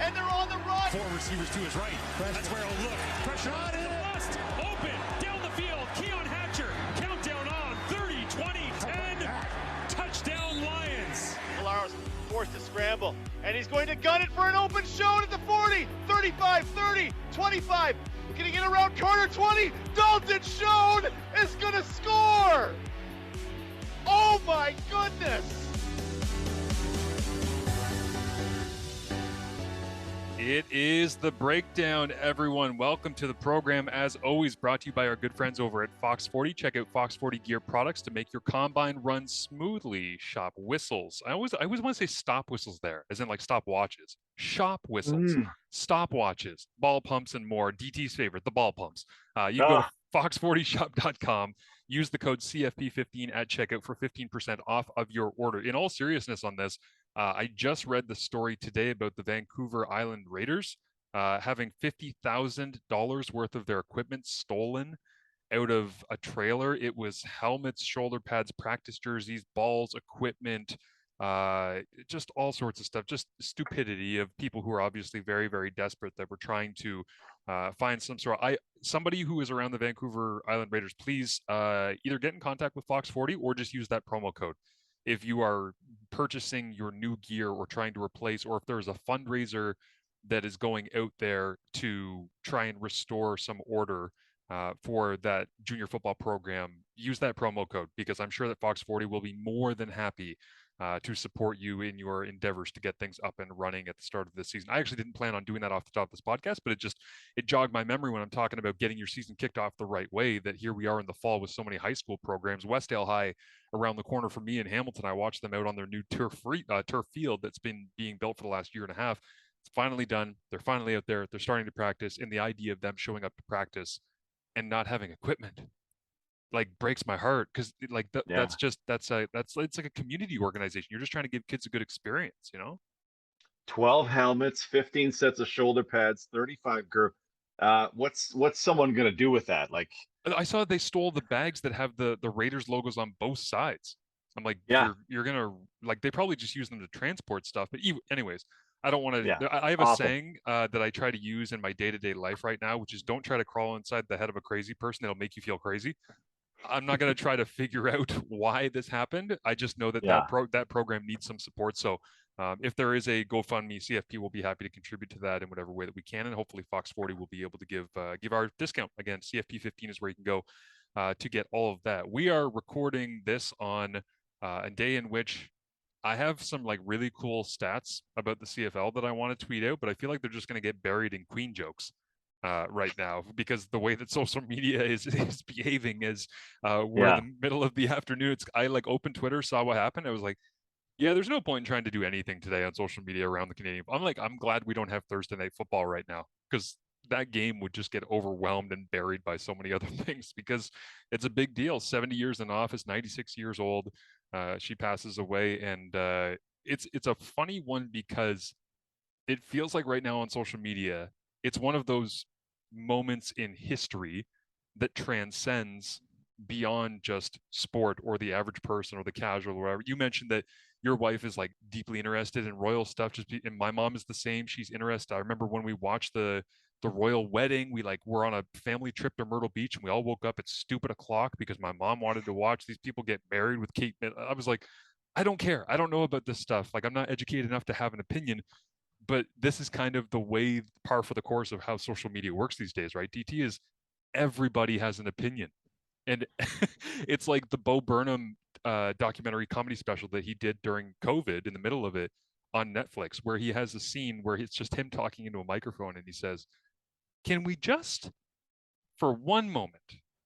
and they're on the run. 4 receivers to his right. That's where he'll look. Pressure on in the bust. Open. Down the field. Keon Hatcher. Countdown on. 30, 20, 10. Touchdown Lions. Colaro's forced to scramble, and he's going to gun it for an open shot at the 40, 35, 30, 25. Can he get around corner 20? Dalton Schoen is going to score. Oh my goodness. It is The Breakdown, everyone. Welcome to the program. As always, brought to you by our good friends over at Fox 40. Check out Fox 40 Gear products to make your combine run smoothly. Shop whistles. I always want to say stop whistles there, as in like stop watches. Shop whistles, stop watches, ball pumps, and more. DT's favorite, the ball pumps. You can go to fox40shop.com. Use the code CFP15 at checkout for 15% off of your order. In all seriousness on this, I just read the story today about the Vancouver Island Raiders having $50,000 worth of their equipment stolen out of a trailer. It was helmets, shoulder pads, practice jerseys, balls, equipment, just all sorts of stuff. Just stupidity of people who are obviously very, very desperate that were trying to find some sort of somebody who is around the Vancouver Island Raiders. Please either get in contact with Fox 40 or just use that promo code if you are purchasing your new gear or trying to replace, or if there's a fundraiser that is going out there to try and restore some order for that junior football program. Use that promo code, because I'm sure that Fox 40 will be more than happy to support you in your endeavors to get things up and running at the start of this season. I actually didn't plan on doing that off the top of this podcast, but it jogged my memory when I'm talking about getting your season kicked off the right way, that here we are in the fall with so many high school programs. Westdale High around the corner from me in Hamilton. I watched them out on their new turf field that's been being built for the last year and a half. It's finally done. They're finally out there. They're starting to practice, and the idea of them showing up to practice and not having equipment like breaks my heart, because like that's it's like a community organization. You're just trying to give kids a good experience, 12 helmets, 15 sets of shoulder pads, 35 group. What's someone gonna do with that? Like, I saw they stole the bags that have the Raiders logos on both sides. I'm like, you're gonna, like, they probably just use them to transport stuff. But anyways, I don't want to. Yeah, I have a saying that I try to use in my day-to-day life right now, which is don't try to crawl inside the head of a crazy person. It'll make you feel crazy. I'm not going to try to figure out why this happened. I just know that that program needs some support. So if there is a GoFundMe, CFP will be happy to contribute to that in whatever way that we can. And hopefully Fox 40 will be able to give our discount. Again, CFP15 is where you can go to get all of that. We are recording this on a day in which I have some like really cool stats about the CFL that I want to tweet out, but I feel like they're just going to get buried in Queen jokes right now, because the way that social media is behaving is we're in the middle of the afternoon. I like opened Twitter, saw what happened. I was like, yeah, there's no point in trying to do anything today on social media around the Canadian. I'm glad we don't have Thursday night football right now, because that game would just get overwhelmed and buried by so many other things, because it's a big deal. 70 years in office, 96 years old. She passes away, and it's a funny one, because it feels like right now on social media, it's one of those moments in history that transcends beyond just sport or the average person or the casual or whatever. You mentioned that your wife is like deeply interested in royal stuff, and my mom is the same. She's interested. I remember when we watched the royal wedding, we're on a family trip to Myrtle Beach, and we all woke up at stupid o'clock because my mom wanted to watch these people get married with Kate. I was like, I don't care. I don't know about this stuff. Like, I'm not educated enough to have an opinion. But this is kind of the way, par for the course of how social media works these days, right? DT is everybody has an opinion. And it's like the Bo Burnham documentary comedy special that he did during COVID in the middle of it on Netflix, where he has a scene where it's just him talking into a microphone, and he says, can we just, for one moment,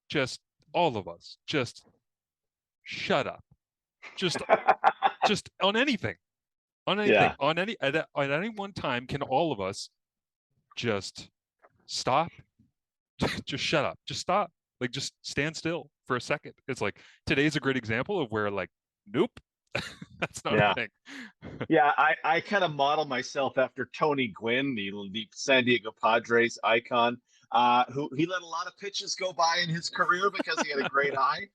just all of us, just shut up, just on anything. On anything, at any one time, can all of us just stop, just shut up, just stop, like just stand still for a second? It's like today's a great example of where, like, nope, that's not a thing. I kind of model myself after Tony Gwynn, the San Diego Padres icon, who he let a lot of pitches go by in his career because he had a great eye.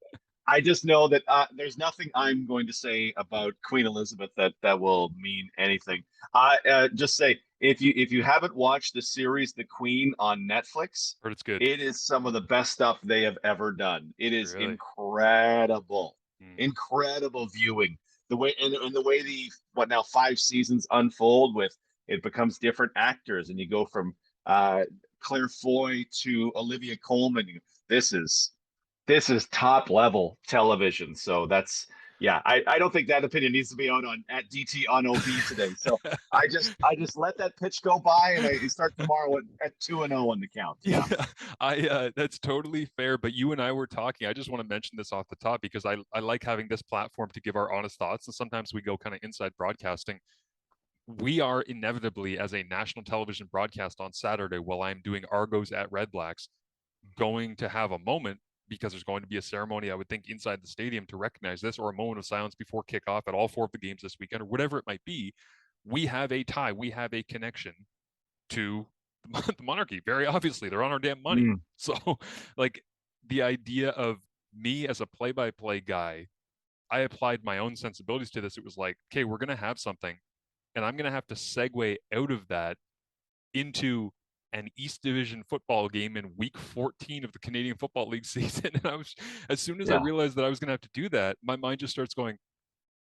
I just know that there's nothing I'm going to say about Queen Elizabeth that will mean anything. I just say if you haven't watched the series The Queen on Netflix, Heard it's good. it is some of the best stuff they have ever done. It is Really? incredible, Mm. incredible viewing. The way and the way the what now 5 seasons unfold with it becomes different actors, and you go from Claire Foy to Olivia Colman. This is this is top level television. So that's yeah, I don't think that opinion needs to be out on at DT on OB today. So I just let that pitch go by and I start tomorrow at 2-0 on the count. Yeah. I that's totally fair. But you and I were talking. I just want to mention this off the top because I like having this platform to give our honest thoughts. And sometimes we go kind of inside broadcasting. We are inevitably, as a national television broadcast on Saturday, while I'm doing Argos at Red Blacks, going to have a moment because there's going to be a ceremony, I would think, inside the stadium to recognize this, or a moment of silence before kickoff at all 4 of the games this weekend, or whatever it might be. We have a tie. We have a connection to the monarchy. Very obviously, they're on our damn money. Mm. So, like, the idea of me as a play-by-play guy, I applied my own sensibilities to this. It was like, okay, we're going to have something, and I'm going to have to segue out of that into an East Division football game in week 14 of the Canadian Football League season. And I was, as soon as I realized that I was going to have to do that, my mind just starts going,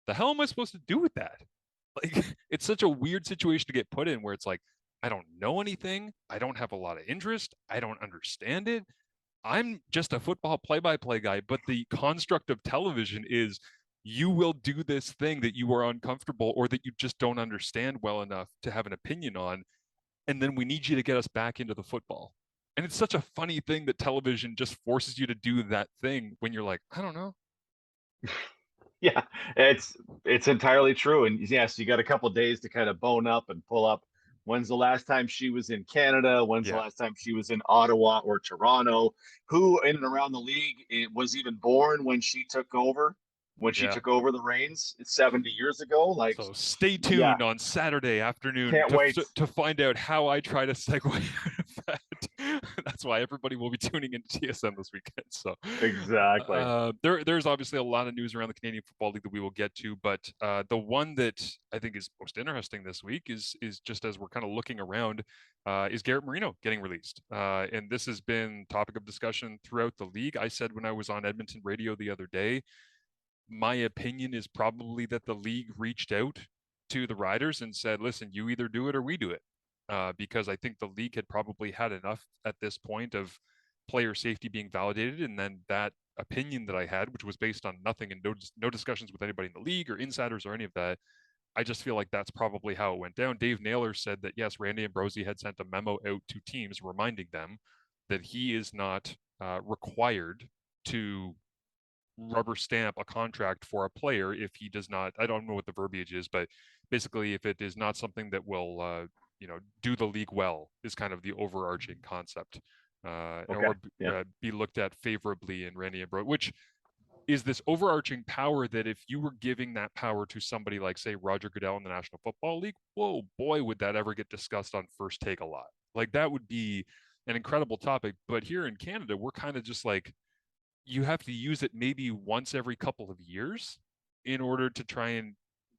the hell am I supposed to do with that? Like, it's such a weird situation to get put in where it's like, I don't know anything. I don't have a lot of interest. I don't understand it. I'm just a football play-by-play guy, but the construct of television is you will do this thing that you are uncomfortable or that you just don't understand well enough to have an opinion on. And then we need you to get us back into the football. And it's such a funny thing that television just forces you to do that thing when you're like, I don't know. Yeah, it's entirely true. And yes, you got a couple of days to kind of bone up and pull up. When's the last time she was in Canada? When's the last time she was in Ottawa or Toronto? Who in and around the league was even born when she took over? When she took over the reins 70 years ago? Like, so stay tuned on Saturday afternoon to find out how I try to segue out of that. That's why everybody will be tuning into TSM this weekend. So exactly. There's obviously a lot of news around the Canadian Football League that we will get to, but the one that I think is most interesting this week is just as we're kind of looking around, is Garrett Marino getting released. And this has been topic of discussion throughout the league. I said when I was on Edmonton radio the other day, my opinion is probably that the league reached out to the riders and said, listen, you either do it or we do it. Because I think the league had probably had enough at this point of player safety being validated. And then that opinion that I had, which was based on nothing and no discussions with anybody in the league or insiders or any of that, I just feel like that's probably how it went down. Dave Naylor said that, yes, Randy Ambrosie had sent a memo out to teams reminding them that he is not required to rubber stamp a contract for a player if he does not, I don't know what the verbiage is, but basically if it is not something that will do the league well is kind of the overarching concept, or be looked at favorably in Randy Ambrosie, which is this overarching power that if you were giving that power to somebody like, say, Roger Goodell in the National Football League, whoa, boy, would that ever get discussed on First Take a lot. Like, that would be an incredible topic. But here in Canada, we're kind of just like, you have to use it maybe once every couple of years in order to try and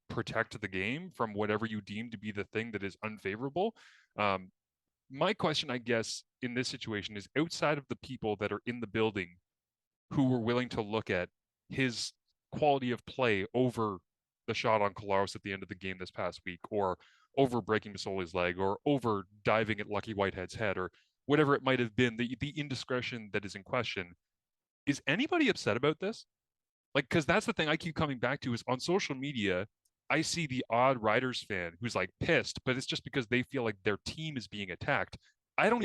protect the game from whatever you deem to be the thing that is unfavorable. My question, I guess, in this situation is, outside of the people that are in the building who were willing to look at his quality of play over the shot on Collaros at the end of the game this past week, or over breaking Masoli's leg, or over diving at Lucky Whitehead's head, or whatever it might have been, the indiscretion that is in question, is anybody upset about this? Like, because that's the thing I keep coming back to is on social media, I see the odd Riders fan who's like pissed, but it's just because they feel like their team is being attacked. I don't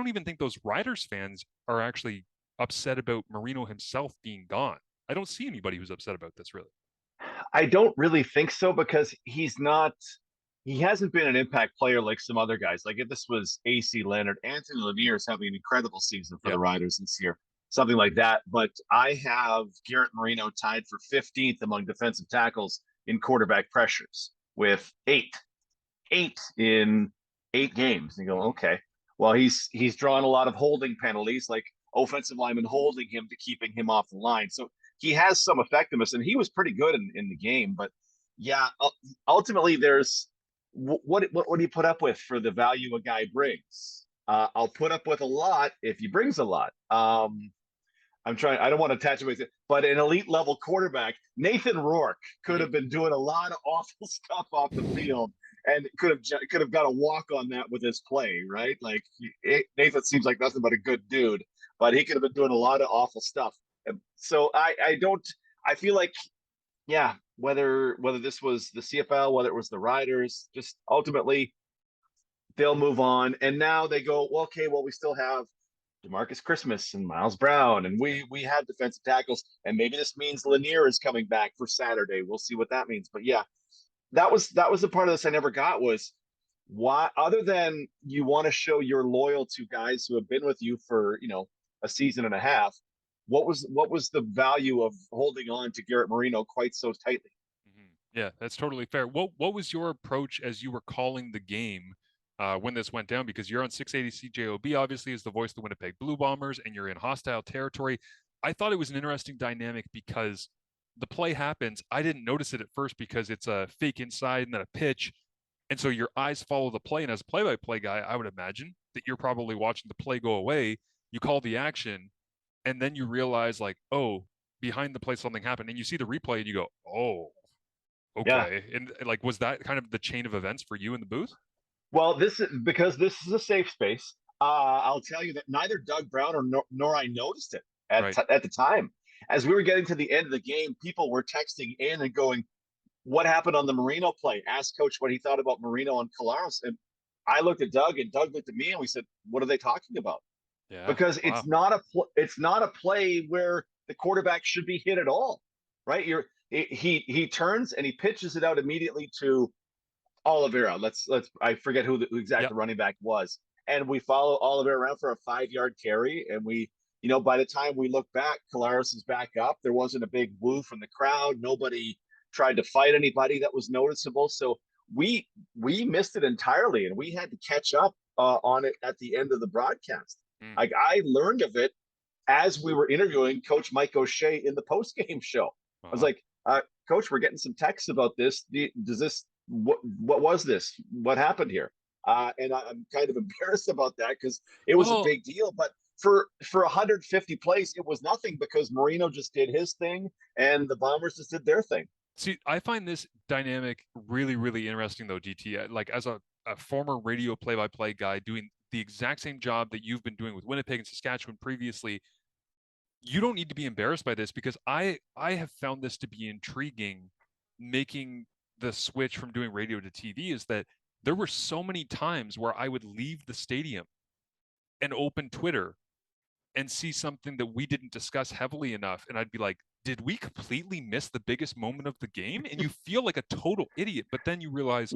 even think those Riders fans are actually upset about Marino himself being gone. I don't see anybody who's upset about this, really. I don't really think so, because he hasn't been an impact player like some other guys. Like, if this was AC Leonard, Anthony Lanier is having an incredible season for the Riders this year, something like that. But I have Garrett Marino tied for 15th among defensive tackles in quarterback pressures with eight in 8 games. And you go, okay, well, he's drawn a lot of holding penalties, like offensive linemen holding him to keeping him off the line. So he has some effectiveness, and he was pretty good in the game. But yeah, ultimately, there's what do you put up with for the value a guy brings? I'll put up with a lot if he brings a lot. I'm trying. I don't want to attach it with it, but an elite level quarterback, Nathan Rourke, could have been doing a lot of awful stuff off the field, and could have got a walk on that with his play, right? Like Nathan seems like nothing but a good dude, but he could have been doing a lot of awful stuff. So I don't. I feel like, yeah, whether this was the CFL, whether it was the Riders, just ultimately they'll move on, and now they go, well, okay, well, we still have DeMarcus Christmas and Miles Brown, and we have defensive tackles, and maybe this means Lanier is coming back for Saturday. We'll see what that means. But yeah, that was the part of this I never got, was why, other than you want to show you're loyal to guys who have been with you for, a season and a half, what was the value of holding on to Garrett Marino quite so tightly? Yeah, that's totally fair. What was your approach as you were calling the game when this went down? Because you're on 680 CJOB, obviously, as the voice of the Winnipeg Blue Bombers, and you're in hostile territory. I thought it was an interesting dynamic because the play happens. I didn't notice it at first because it's a fake inside and then a pitch. And so your eyes follow the play. And as a play-by-play guy, I would imagine that you're probably watching the play go away. You call the action, and then you realize, like, oh, behind the play something happened. And you see the replay and you go, oh, okay. Yeah. And like, was that kind of the chain of events for you in the booth? Well, this is because this is a safe space. I'll tell you that neither Doug Brown nor I noticed it at the time. As we were getting to the end of the game, people were texting in and going, what happened on the Marino play? Asked Coach what he thought about Marino and Collaros. And I looked at Doug, and Doug looked at me, and we said, what are they talking about? Yeah, because it's not a play where the quarterback should be hit at all, right? He turns and he pitches it out immediately to Oliveira. I forget who exactly the running back was, and we follow Oliveira around for a 5-yard carry, and we, by the time we look back, Collaros is back up. There wasn't a big woo from the crowd. Nobody tried to fight anybody that was noticeable. So we missed it entirely, and we had to catch up on it at the end of the broadcast. Like, I learned of it as we were interviewing Coach Mike O'Shea in the post-game show. I was like, Coach, we're getting some texts about this. What was this? What happened here? And I'm kind of embarrassed about that because it was a big deal. But for 150 plays, it was nothing because Marino just did his thing and the Bombers just did their thing. See, I find this dynamic really, really interesting, though, DT. Like, as a former radio play-by-play guy doing the exact same job that you've been doing with Winnipeg and Saskatchewan previously, you don't need to be embarrassed by this, because I have found this to be intriguing, making the switch from doing radio to TV, is that there were so many times where I would leave the stadium and open Twitter and see something that we didn't discuss heavily enough. And I'd be like, did we completely miss the biggest moment of the game? And you feel like a total idiot, but then you realize,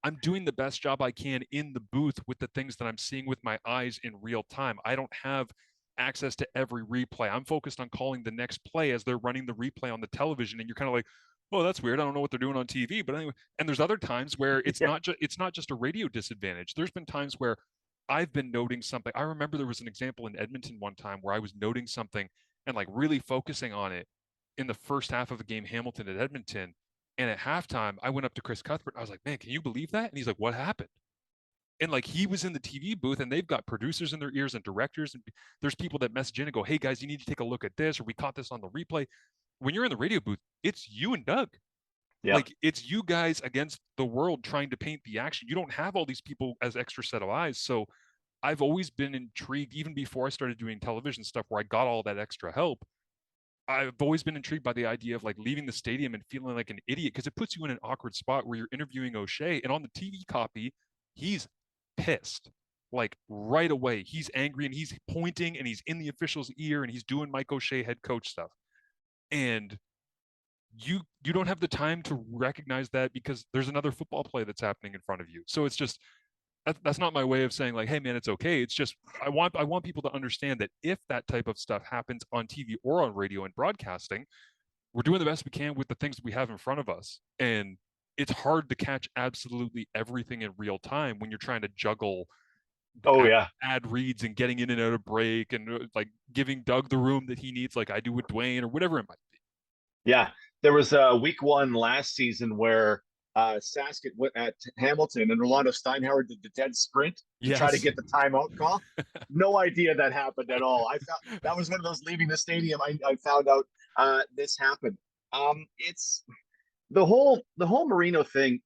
I'm doing the best job I can in the booth with the things that I'm seeing with my eyes in real time. I don't have access to every replay. I'm focused on calling the next play as they're running the replay on the television. And you're kind of like, oh, that's weird. I don't know what they're doing on TV. But anyway, and there's other times where it's not just a radio disadvantage. There's been times where I've been noting something. I remember there was an example in Edmonton one time where I was noting something and like really focusing on it in the first half of the game, Hamilton at Edmonton. And at halftime, I went up to Chris Cuthbert. I was like, man, can you believe that? And he's like, what happened? And like, he was in the TV booth, and they've got producers in their ears and directors. And there's people that message in and go, hey guys, you need to take a look at this, or we caught this on the replay. When you're in the radio booth, it's you and Doug. Yeah. Like, it's you guys against the world trying to paint the action. You don't have all these people as extra set of eyes. So I've always been intrigued, even before I started doing television stuff where I got all that extra help. I've always been intrigued by the idea of like leaving the stadium and feeling like an idiot, because it puts you in an awkward spot where you're interviewing O'Shea, and on the TV copy, he's pissed. Like, right away, he's angry, and he's pointing, and he's in the official's ear, and he's doing Mike O'Shea head coach stuff. And you don't have the time to recognize that because there's another football play that's happening in front of you. So it's just, that's not my way of saying like, hey man, it's okay. It's just, I want people to understand that if that type of stuff happens on TV or on radio and broadcasting, we're doing the best we can with the things that we have in front of us. And it's hard to catch absolutely everything in real time when you're trying to juggle ad reads and getting in and out of break, and like giving Doug the room that he needs, like I do with Dwayne, or whatever it might be. Yeah, there was week one last season where Saskett went at Hamilton and Rolando Steinhauer did the dead sprint to try to Yes. get the timeout call. No idea that happened at all. I found that was one of those leaving the stadium. I found out this happened. It's the whole Marino thing.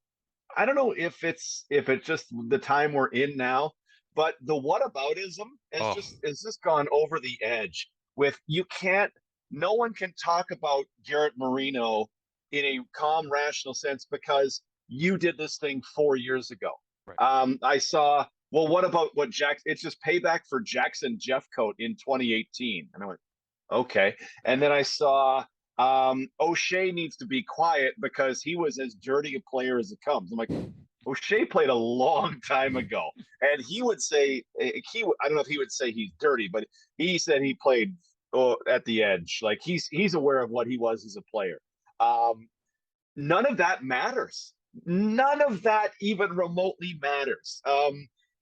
I don't know if it's just the time we're in now, but the whataboutism has Oh, just gone over the edge. With you can't, no one can talk about Garrett Marino in a calm, rational sense because you did this thing 4 years ago. right. I saw. Well, what about what Jack? It's just payback for Jackson Jeffcoat in 2018, and I went, okay. And then I saw O'Shea needs to be quiet because he was as dirty a player as it comes. I'm like, O'Shea played a long time ago, and he would say I don't know if he would say he's dirty, but he said he played at the edge. Like he's aware of what he was as a player. None of that matters. None of that even remotely matters.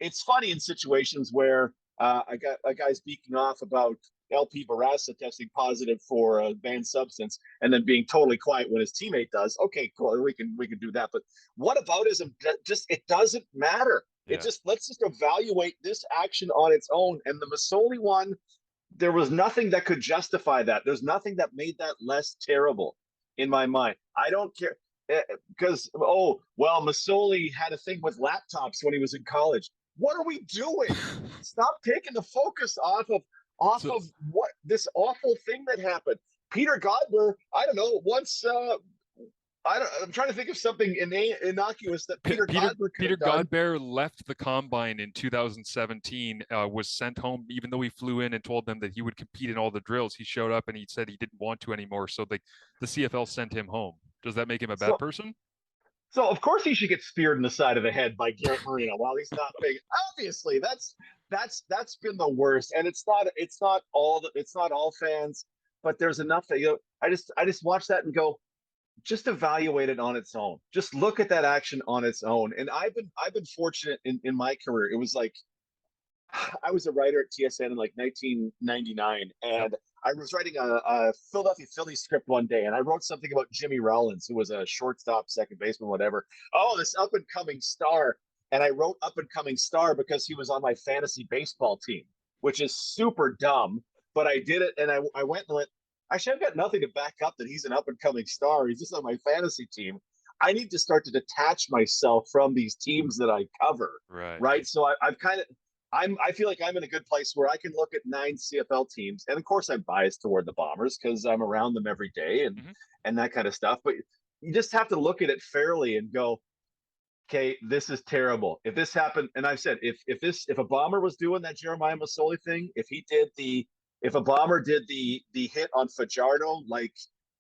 It's funny in situations where I got a guy speaking off about LP Barassa testing positive for a banned substance and then being totally quiet when his teammate does. Okay, cool. We can do that. But whataboutism just it doesn't matter. It Yeah. just let's just evaluate this action on its own. And the Masoli one, there was nothing that could justify that. There's nothing that made that less terrible in my mind. I don't care because oh well, Masoli had a thing with laptops when he was in college. What are we doing? Stop taking the focus off So of what this awful thing that happened. Peter Godber, I don't know, once I'm trying to think of something innocuous that Peter Godber could Peter have done. Godber left the combine in 2017, was sent home, even though he flew in and told them that he would compete in all the drills. He showed up and he said he didn't want to anymore. So the CFL sent him home. Does that make him a bad So person? so of course he should get speared in the side of the head by Garrett Marino while he's not big. Obviously, that's been the worst. And it's not all fans, but there's enough that I just watch that and go, just evaluate it on its own. Just look at that action on its own. And I've been fortunate in my career. It was like I was a writer at TSN in like 1999, Yep. and I was writing a Philadelphia Phillies script one day, and I wrote something about Jimmy Rollins, who was a shortstop, second baseman, whatever. Oh, this up and coming star, and I wrote up and coming star because he was on my fantasy baseball team, which is super dumb. But I did it, and I went and went. Actually, I've got nothing to back up that he's an up and coming star. He's just on my fantasy team. I need to start to detach myself from these teams that I cover, Right. right? So I've kind of I feel like I'm in a good place where I can look at 9 CFL teams, and of course I'm biased toward the Bombers because I'm around them every day Mm-hmm. and that kind of stuff. But you just have to look at it fairly and go, okay, this is terrible. If this happened, and I've said if a Bomber was doing that Jeremiah Masoli thing, if a Bomber did the hit on Fajardo like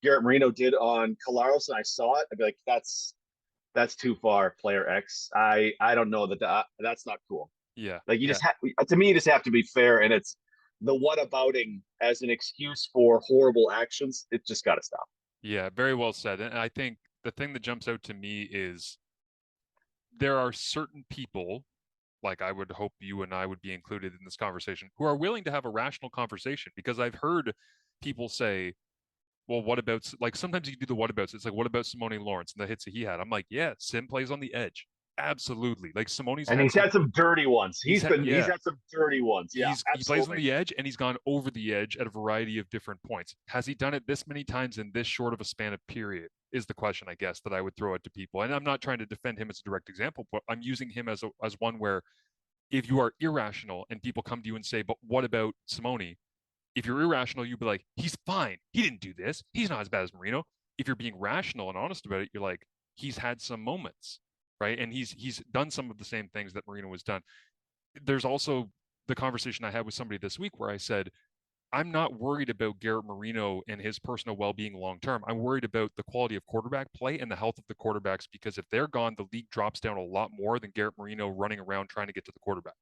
Garrett Marino did on Colaros, and I saw it, I'd be like, that's too far, player X. I don't know that's not cool. Yeah. Like you Yeah. just to me, you just have to be fair, and it's the whatabouting as an excuse for horrible actions. It just got to stop. Yeah. Very well said. And I think the thing that jumps out to me is there are certain people, like I would hope you and I would be included in this conversation, who are willing to have a rational conversation because I've heard people say, well, what about, like, sometimes you do the whatabouts. It's like, what about Simone Lawrence and the hits that he had? I'm like, yeah, Sim plays on the edge. Absolutely. Like Simone's And had he's had some dirty ones. He's yeah, had some dirty ones. Yeah, he plays on absolutely. the edge and he's gone over the edge at a variety of different points. Has he done it this many times in this short of a span of period? Is the question, I guess, that I would throw out to people. And I'm not trying to defend him as a direct example, but I'm using him as one where if you are irrational and people come to you and say, but what about Simone? If you're irrational, you'd be like, he's fine. He didn't do this. He's not as bad as Marino. If you're being rational and honest about it, you're like, he's had some moments, right? And he's done some of the same things that Marino has done. There's also the conversation I had with somebody this week where I said, I'm not worried about Garrett Marino and his personal well-being long term. I'm worried about the quality of quarterback play and the health of the quarterbacks because if they're gone, the league drops down a lot more than Garrett Marino running around trying to get to the quarterback.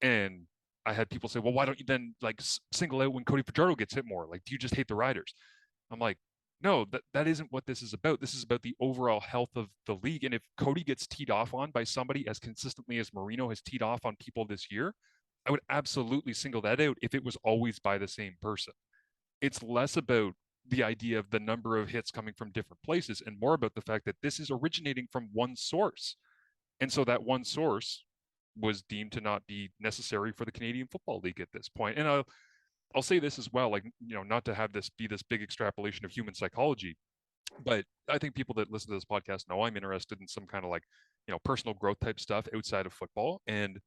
And I had people say, well, why don't you then like single out when Cody Fajardo gets hit more? Like, do you just hate the riders? I'm like, no, that isn't what this is about. This is about the overall health of the league. And if Cody gets teed off on by somebody as consistently as Marino has teed off on people this year, I would absolutely single that out if it was always by the same person. It's less about the idea of the number of hits coming from different places and more about the fact that this is originating from one source. And so that one source was deemed to not be necessary for the Canadian Football League at this point. And I'll say this as well, like, not to have this be this big extrapolation of human psychology, but I think people that listen to this podcast know I'm interested in some kind of like, personal growth type stuff outside of football. And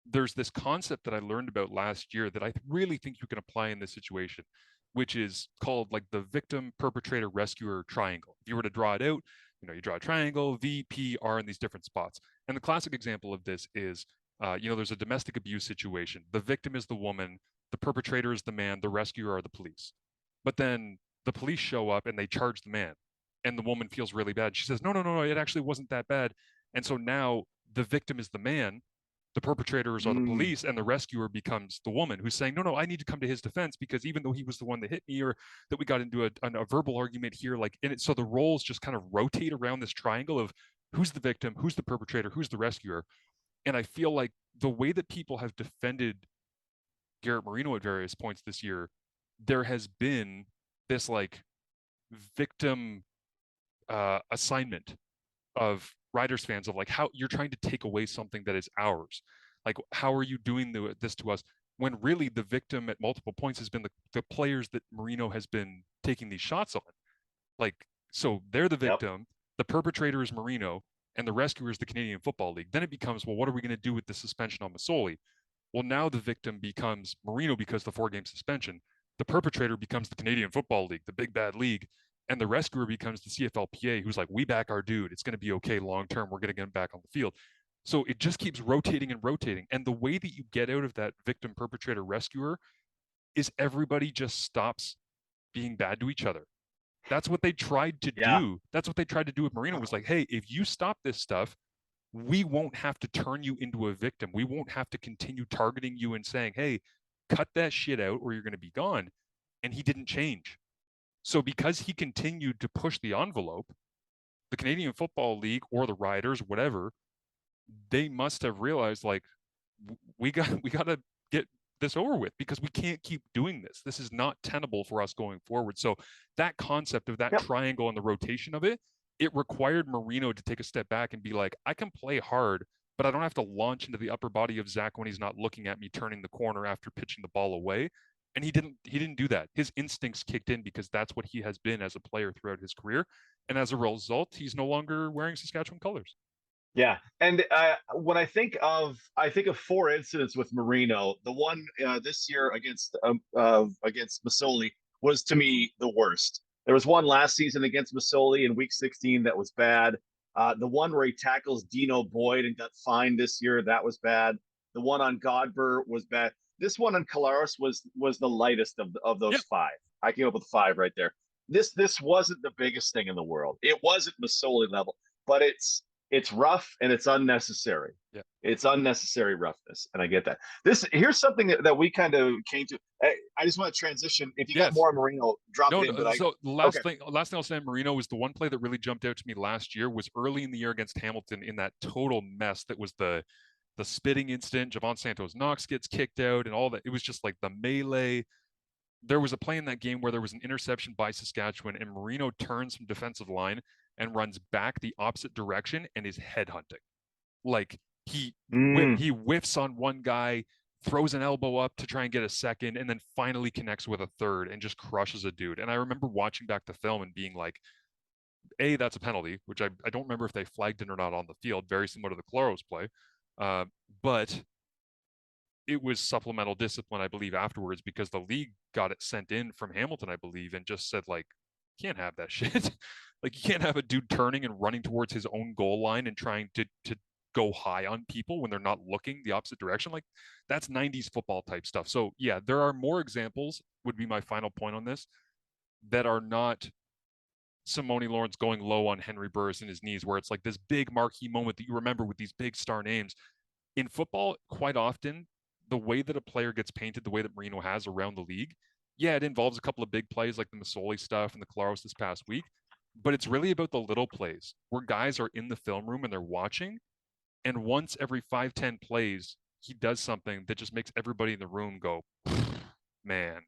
there's this concept that I learned about last year that I really think you can apply in this situation, which is called like the victim perpetrator rescuer triangle. If you were to draw it out, you draw a triangle, V, P, R in these different spots. And the classic example of this is, there's a domestic abuse situation. The victim is the woman, the perpetrator is the man, the rescuer are the police. But then the police show up and they charge the man, and the woman feels really bad. She says, no, it actually wasn't that bad. And so now the victim is the man, the perpetrators are the police, and the rescuer becomes the woman who's saying, no, I need to come to his defense because even though he was the one that hit me, or that we got into a verbal argument here, like in it. So the roles just kind of rotate around this triangle of who's the victim, who's the perpetrator, who's the rescuer. And I feel like the way that people have defended Garrett Marino at various points this year, there has been this like victim assignment of Riders fans of like how you're trying to take away something that is ours. Like, how are you doing this to us? When really the victim at multiple points has been the players that Marino has been taking these shots on. Like, so they're the victim, the perpetrator is Marino, and the rescuer is the Canadian Football League. Then it becomes, well, what are we going to do with the suspension on Masoli? Well, now the victim becomes Marino because the 4-game suspension. The perpetrator becomes the Canadian Football League, the big bad league. And the rescuer becomes the CFLPA, who's like, we back our dude. It's going to be okay long term. We're going to get him back on the field. So it just keeps rotating and rotating. And the way that you get out of that victim, perpetrator, rescuer is everybody just stops being bad to each other. That's what they tried to do. That's what they tried to do with Marino, was like, hey, if you stop this stuff, we won't have to turn you into a victim. We won't have to continue targeting you and saying, hey, cut that shit out or you're going to be gone. And he didn't change. So because he continued to push the envelope, the Canadian Football League or the Riders, whatever, they must have realized, like, we got to get this over with because we can't keep doing this. This is not tenable for us going forward. So that concept of that triangle and the rotation of it, it required Marino to take a step back and be like, I can play hard, but I don't have to launch into the upper body of Zach when he's not looking at me turning the corner after pitching the ball away. And he didn't do that. His instincts kicked in because that's what he has been as a player throughout his career. And as a result, he's no longer wearing Saskatchewan colors. Yeah. And when I think of 4 incidents with Marino, the one this year against Masoli was, to me, the worst. There was one last season against Masoli in week 16 that was bad. The one where he tackles Dino Boyd and got fined this year, that was bad. The one on Godber was bad. This one on Kalaris was the lightest of those 5. I came up with 5 right there. This wasn't the biggest thing in the world. It wasn't Masoli level, but it's rough and it's unnecessary. Yeah. It's unnecessary roughness, and I get that. Here's something that we kind of came to. I just want to transition. If you got more on Marino, drop it in. So last thing I'll say on Marino was the one play that really jumped out to me last year was early in the year against Hamilton in that total mess that was the spitting incident. Javon Santos-Knox gets kicked out and all that. It was just like the melee. There was a play in that game where there was an interception by Saskatchewan and Marino turns from defensive line and runs back the opposite direction and is headhunting. Like he whiffs on one guy, throws an elbow up to try and get a second, and then finally connects with a third and just crushes a dude. And I remember watching back the film and being like, A, that's a penalty, which I don't remember if they flagged it or not on the field, very similar to the Claros play. But it was supplemental discipline, I believe, afterwards, because the league got it sent in from Hamilton, I believe, and just said, like, you can't have that shit. Like, you can't have a dude turning and running towards his own goal line and trying to go high on people when they're not looking the opposite direction. Like, that's 90s football type stuff. So yeah, there are more examples, would be my final point on this, that are not Simone Lawrence going low on Henry Burris in his knees, where it's like this big marquee moment that you remember with these big star names. In football, quite often, the way that a player gets painted, the way that Marino has around the league, yeah, it involves a couple of big plays like the Masoli stuff and the Claros this past week, but it's really about the little plays where guys are in the film room and they're watching, and once every 5-10 plays, he does something that just makes everybody in the room go, man,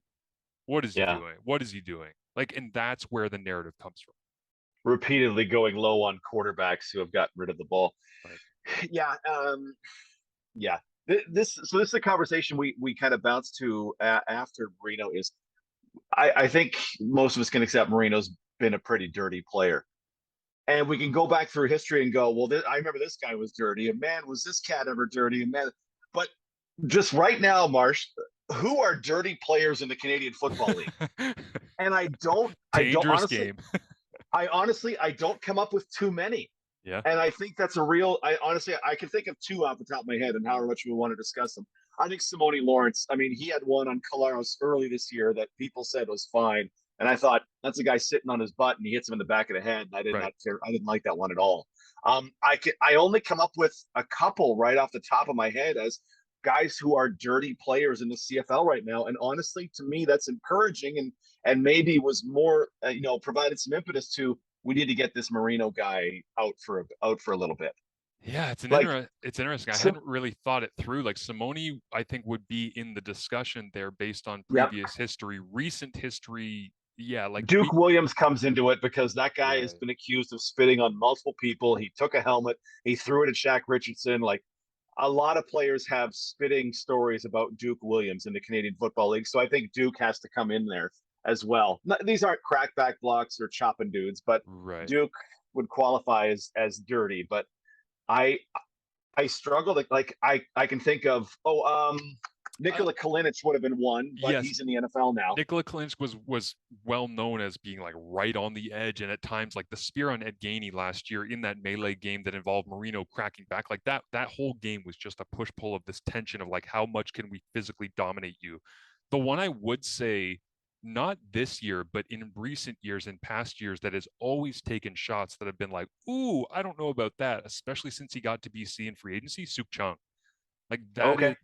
what is he doing? What is he doing? Like, and that's where the narrative comes from. Repeatedly going low on quarterbacks who have gotten rid of the ball. Right. Yeah. Yeah. This is a conversation we kind of bounced to after Marino is. I think most of us can accept Marino's been a pretty dirty player. And we can go back through history and go, well, I remember this guy was dirty, and man, was this cat ever dirty, and man. But just right now, Marsh, who are dirty players in the Canadian Football League? And I don't honestly, game. I don't come up with too many. Yeah. And I think that's a real. I can think of two off the top of my head, and however much we want to discuss them. I think Simone Lawrence. I mean, he had one on Kalaros early this year that people said was fine. And I thought that's a guy sitting on his butt and he hits him in the back of the head. And I did not care. I didn't like that one at all. I only come up with a couple right off the top of my head as guys who are dirty players in the CFL right now. And honestly, to me, that's encouraging and maybe was more, provided some impetus to, we need to get this Marino guy out for a little bit. Yeah, it's interesting. I hadn't really thought it through. Like Simone, I think would be in the discussion there based on previous history, recent history. Yeah, like Duke Williams comes into it because that guy has been accused of spitting on multiple people. He took a helmet, he threw it at Shaq Richardson. Like a lot of players have spitting stories about Duke Williams in the Canadian Football League. So I think Duke has to come in there as well. These aren't crackback blocks or chopping dudes, but Duke would qualify as dirty. But I struggle. Like I can think of Nikola Kalinic would have been one, but he's in the NFL now. Nikola Kalinic was well known as being like right on the edge, and at times like the spear on Ed Gainey last year in that melee game that involved Marino cracking back, like that whole game was just a push pull of this tension of like how much can we physically dominate you. The one I would say, not this year, but in recent years, in past years, that has always taken shots that have been like, ooh, I don't know about that, especially since he got to BC in free agency, Suk Chung. Like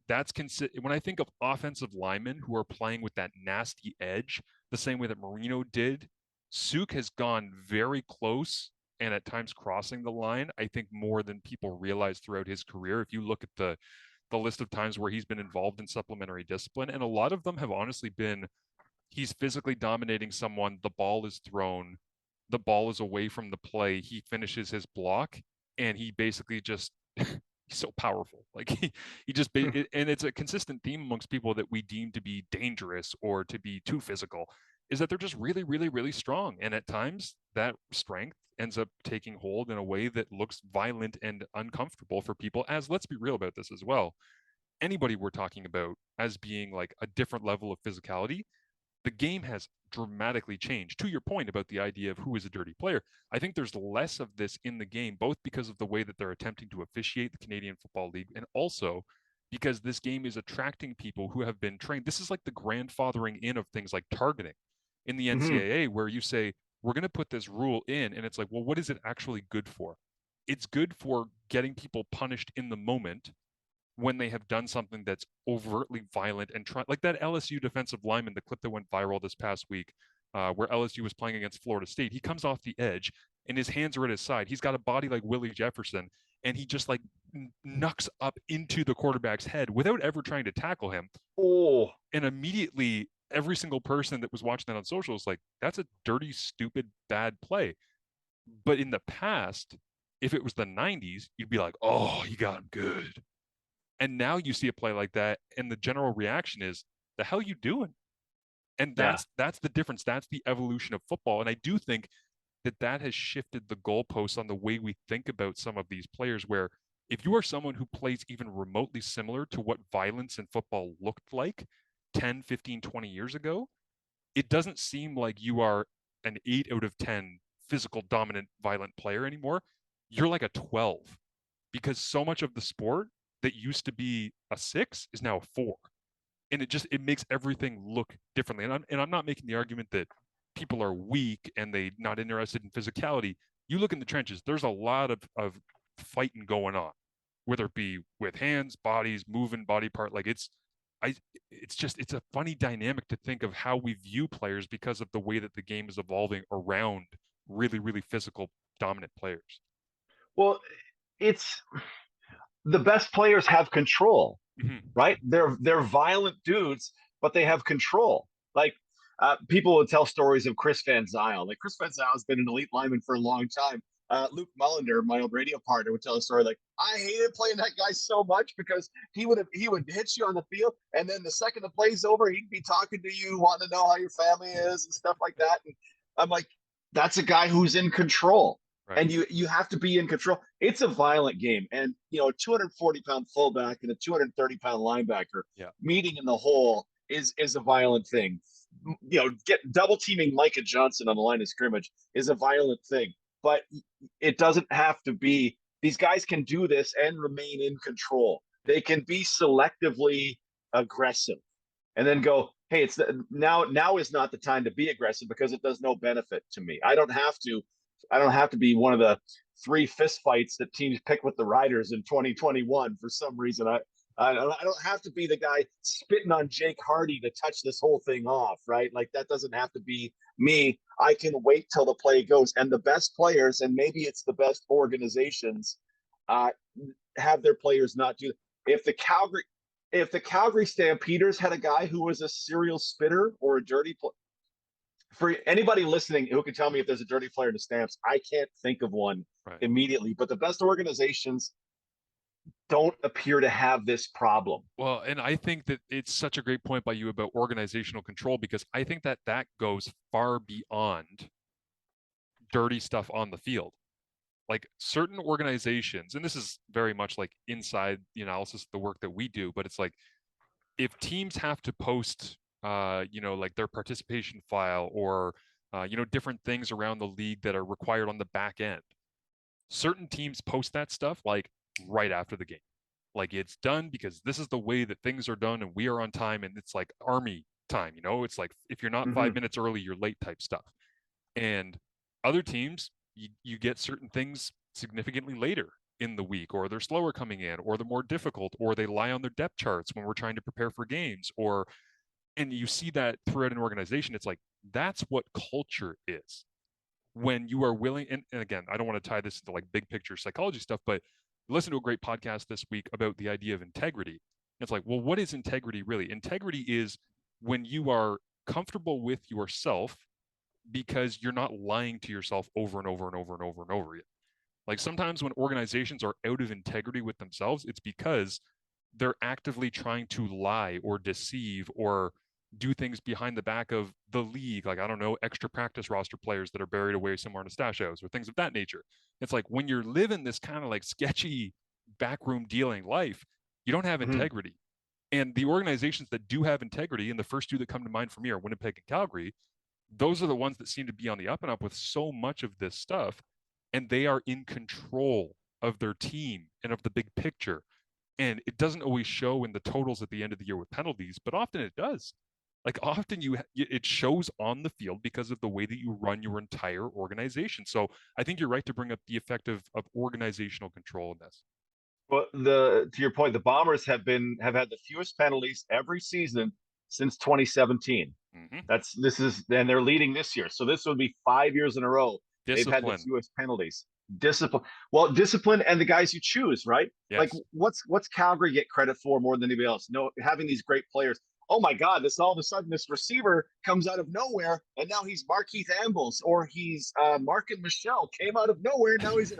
that's when I think of offensive linemen who are playing with that nasty edge, the same way that Marino did, Suk has gone very close and at times crossing the line, I think more than people realize throughout his career. If you look at the list of times where he's been involved in supplementary discipline, and a lot of them have honestly been, he's physically dominating someone, the ball is thrown, the ball is away from the play, he finishes his block, and he basically just he's so powerful. Like he just and it's a consistent theme amongst people that we deem to be dangerous or to be too physical, is that they're just really, really, really strong. And at times that strength ends up taking hold in a way that looks violent and uncomfortable for people. As let's be real about this as well, anybody we're talking about as being like a different level of physicality, the game has dramatically changed. To your point about the idea of who is a dirty player, I think there's less of this in the game, both because of the way that they're attempting to officiate the Canadian Football League, and also because this game is attracting people who have been trained. This is like the grandfathering in of things like targeting in the NCAA, where you say, we're going to put this rule in, and it's like, well, what is it actually good for? It's good for getting people punished in the moment when they have done something that's overtly violent and like that LSU defensive lineman, the clip that went viral this past week, where LSU was playing against Florida State. He comes off the edge and his hands are at his side. He's got a body like Willie Jefferson, and he just like knucks up into the quarterback's head without ever trying to tackle him. Oh, and immediately every single person that was watching that on social was like, that's a dirty, stupid, bad play. But in the past, if it was the 90s, you'd be like, oh, you got him good. And now you see a play like that, and the general reaction is, the hell you doing? And that's the difference. That's the evolution of football. And I do think that has shifted the goalposts on the way we think about some of these players, where if you are someone who plays even remotely similar to what violence in football looked like 10, 15, 20 years ago, it doesn't seem like you are an 8 out of 10 physical, dominant, violent player anymore. You're like a 12, because so much of the sport that used to be a 6 is now a 4. And it makes everything look differently. And I'm not making the argument that people are weak and they're not interested in physicality. You look in the trenches, there's a lot of fighting going on, whether it be with hands, bodies, moving body part. Like it's a funny dynamic to think of how we view players because of the way that the game is evolving around really, really physical, dominant players. Well, it's the best players have control, right? They're violent dudes, but they have control. Like people will tell stories of Chris Van Zyl. Like Chris Van Zyl has been an elite lineman for a long time. Luke Mullender, my old radio partner, would tell a story like, I hated playing that guy so much because he would hit you on the field, and then the second the play's over, he'd be talking to you, wanting to know how your family is and stuff like that. And I'm like, that's a guy who's in control. Right. And you have to be in control. It's a violent game. And, a 240-pound fullback and a 230-pound linebacker meeting in the hole is a violent thing. Get double teaming Micah Johnson on the line of scrimmage is a violent thing. But it doesn't have to be. These guys can do this and remain in control. They can be selectively aggressive and then go, hey, now is not the time to be aggressive because it does no benefit to me. I don't have to be one of the 3 fist fights that teams pick with the Riders in 2021 for some reason. I don't have to be the guy spitting on Jake Hardy to touch this whole thing off, right? Like that doesn't have to be me. I can wait till the play goes. And the best players, and maybe it's the best organizations, have their players not do. If the Calgary Stampeders had a guy who was a serial spitter or a dirty player, for anybody listening who can tell me if there's a dirty player in the Stamps, I can't think of one immediately. But the best organizations don't appear to have this problem. Well, and I think that it's such a great point by you about organizational control, because I think that goes far beyond dirty stuff on the field. Like certain organizations, and this is very much like inside the analysis of the work that we do, but it's like if teams have to post like their participation file or different things around the league that are required on the back end, certain teams post that stuff like right after the game. Like it's done because this is the way that things are done and we are on time, and it's like army time, it's like if you're not 5 minutes early, you're late type stuff. And other teams, you get certain things significantly later in the week, or they're slower coming in, or they're more difficult, or they lie on their depth charts when we're trying to prepare for games, and you see that throughout an organization. It's like, that's what culture is. When you are willing, and again, I don't want to tie this into like big picture psychology stuff, but listen to a great podcast this week about the idea of integrity. It's like, well, what is integrity really? Integrity is when you are comfortable with yourself because you're not lying to yourself over and over and over and over and over again. Like sometimes when organizations are out of integrity with themselves, it's because they're actively trying to lie or deceive or do things behind the back of the league. Like, I don't know, extra practice roster players that are buried away somewhere in a stash house or things of that nature. It's like when you're living this kind of like sketchy backroom dealing life, you don't have integrity. And the organizations that do have integrity, and the first 2 that come to mind for me are Winnipeg and Calgary, those are the ones that seem to be on the up and up with so much of this stuff. And they are in control of their team and of the big picture. And it doesn't always show in the totals at the end of the year with penalties, but often it does. Like often it shows on the field because of the way that you run your entire organization. So I think you're right to bring up the effect of organizational control in this. Well, to your point, the Bombers have had the fewest penalties every season since 2017. And they're leading this year. So this will be 5 years in a row. They've had the fewest penalties. Discipline and the guys you choose, right? Yes. Like what's Calgary get credit for more than anybody else? No, having these great players. Oh my God, all of a sudden this receiver comes out of nowhere and now he's Markeith Ambles or he's Markin Michelle came out of nowhere. Now he's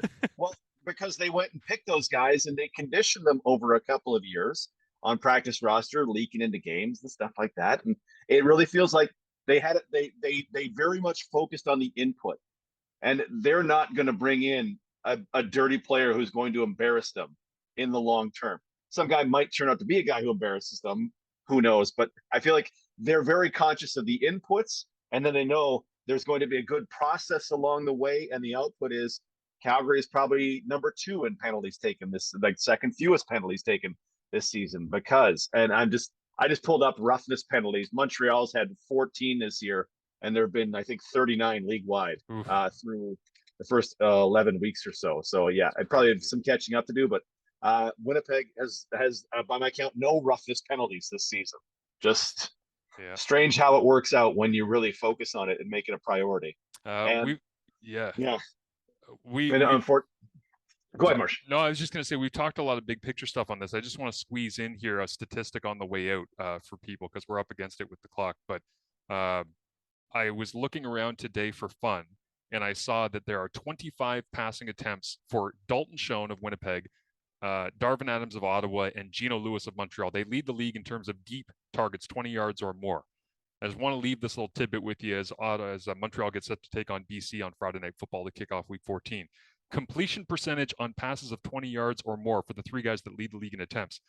because they went and picked those guys and they conditioned them over a couple of years on practice roster, leaking into games and stuff like that. And it really feels like they had it. They very much focused on the input, and they're not going to bring in a dirty player who's going to embarrass them in the long term. Some guy might turn out to be a guy who embarrasses them. Who knows? But I feel like they're very conscious of the inputs, and then they know there's going to be a good process along the way. And the output is Calgary is probably number 2 in penalties taken second fewest penalties taken this season I just pulled up roughness penalties. Montreal's had 14 this year, and there have been, I think, 39 league wide through the first 11 weeks or so. So yeah, I probably have some catching up to do, but Winnipeg has by my count, no roughness penalties this season. Just strange how it works out when you really focus on it and make it a priority. Go ahead, Marsh. No, I was just going to say, we've talked a lot of big picture stuff on this. I just want to squeeze in here a statistic on the way out for people because we're up against it with the clock. But I was looking around today for fun, and I saw that there are 25 passing attempts for Dalton Schoen of Winnipeg, Darvin Adams of Ottawa, and Gino Lewis of Montreal. They lead the league in terms of deep targets, 20 yards or more. I just want to leave this little tidbit with you as Montreal gets set to take on BC on Friday Night Football to kick off Week 14. Completion percentage on passes of 20 yards or more for the three guys that lead the league in attempts.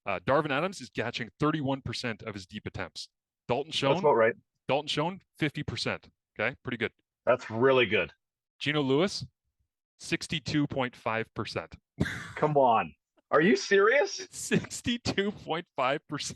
Darvin Adams is catching 31% of his deep attempts. Dalton Schoen, that's about right. Dalton Schoen, 50%. Okay, pretty good. That's really good. Gino Lewis, 62.5%. Come on. Are you serious? 62.5%.